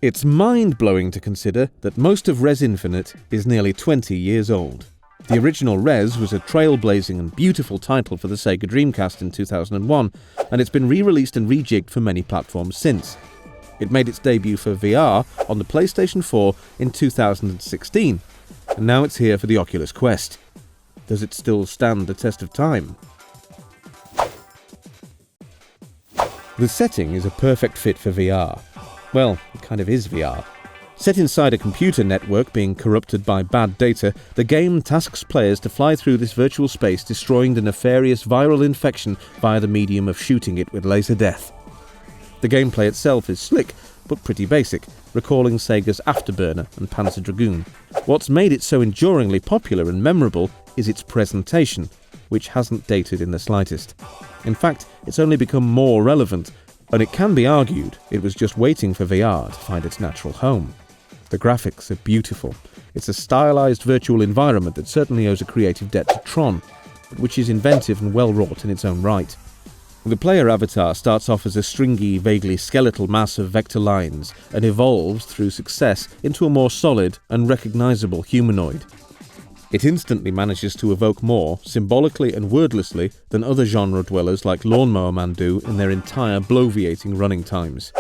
It's mind-blowing to consider that most of Rez Infinite is nearly 20 years old. The original Rez was a trailblazing and beautiful title for the Sega Dreamcast in 2001, and it's been re-released and rejigged for many platforms since. It made its debut for VR on the PlayStation 4 in 2016, and now it's here for the Oculus Quest. Does it still stand the test of time? The setting is a perfect fit for VR. Well, it kind of is VR. Set inside a computer network being corrupted by bad data, the game tasks players to fly through this virtual space, destroying the nefarious viral infection via the medium of shooting it with laser death. The gameplay itself is slick, but pretty basic, recalling Sega's Afterburner and Panzer Dragoon. What's made it so enduringly popular and memorable is its presentation, which hasn't dated in the slightest. In fact, it's only become more relevant, and it can be argued it was just waiting for VR to find its natural home. The graphics are beautiful. It's a stylized virtual environment that certainly owes a creative debt to Tron, but which is inventive and well wrought in its own right. The player avatar starts off as a stringy, vaguely skeletal mass of vector lines and evolves through success into a more solid and recognizable humanoid. It instantly manages to evoke more, symbolically and wordlessly, than other genre dwellers like Lawnmower Man do in their entire bloviating running times.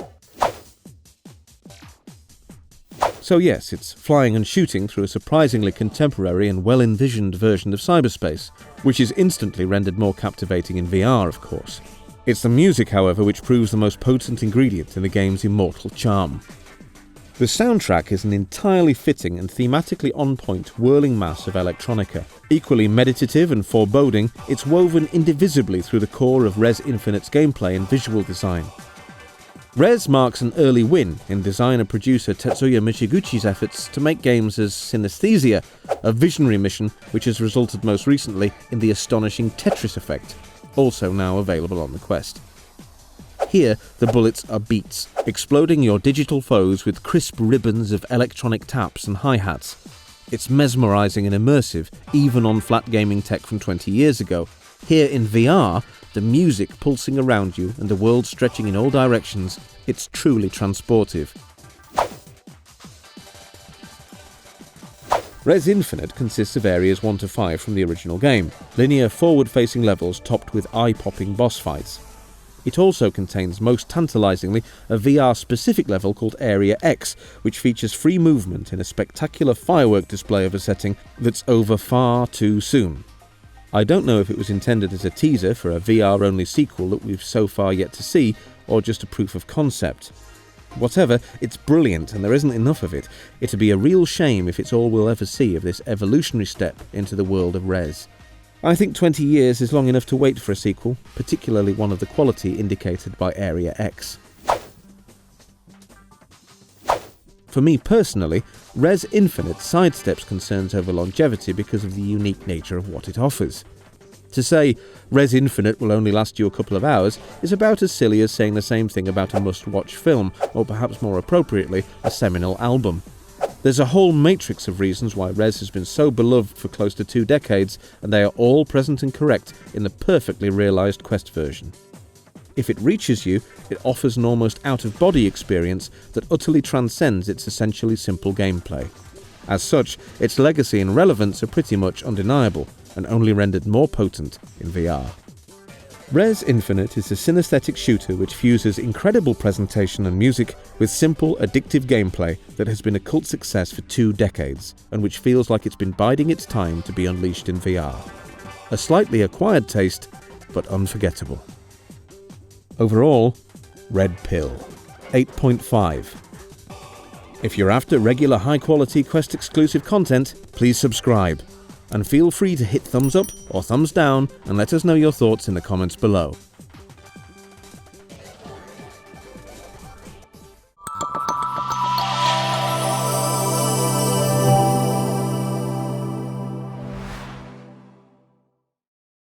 So yes, it's flying and shooting through a surprisingly contemporary and well-envisioned version of cyberspace, which is instantly rendered more captivating in VR, of course. It's the music, however, which proves the most potent ingredient in the game's immortal charm. The soundtrack is an entirely fitting and thematically on-point whirling mass of electronica. Equally meditative and foreboding, it's woven indivisibly through the core of Rez Infinite's gameplay and visual design. Rez marks an early win in designer-producer Tetsuya Mizuguchi's efforts to make games as synesthesia, a visionary mission which has resulted most recently in the astonishing Tetris effect, also now available on the Quest. Here, the bullets are beats, exploding your digital foes with crisp ribbons of electronic taps and hi-hats. It's mesmerizing and immersive, even on flat gaming tech from 20 years ago. Here in VR, the music pulsing around you and the world stretching in all directions, it's truly transportive. Rez Infinite consists of areas 1 to 5 from the original game, linear forward-facing levels topped with eye-popping boss fights. It also contains, most tantalizingly, a VR-specific level called Area X, which features free movement in a spectacular firework display of a setting that's over far too soon. I don't know if it was intended as a teaser for a VR-only sequel that we've so far yet to see, or just a proof of concept. Whatever, it's brilliant and there isn't enough of it. It'd be a real shame if it's all we'll ever see of this evolutionary step into the world of Rez. I think 20 years is long enough to wait for a sequel, particularly one of the quality indicated by Area X. For me personally, Rez Infinite sidesteps concerns over longevity because of the unique nature of what it offers. To say Rez Infinite will only last you a couple of hours is about as silly as saying the same thing about a must-watch film, or perhaps more appropriately, a seminal album. There's a whole matrix of reasons why Rez has been so beloved for close to 2 decades, and they are all present and correct in the perfectly realised Quest version. If it reaches you, it offers an almost out-of-body experience that utterly transcends its essentially simple gameplay. As such, its legacy and relevance are pretty much undeniable, and only rendered more potent in VR. Rez Infinite is a synesthetic shooter which fuses incredible presentation and music with simple, addictive gameplay that has been a cult success for 2 decades, and which feels like it's been biding its time to be unleashed in VR. A slightly acquired taste, but unforgettable. Overall, Red Pill, 8.5. If you're after regular high-quality Quest-exclusive content, please subscribe. And feel free to hit thumbs up or thumbs down and let us know your thoughts in the comments below.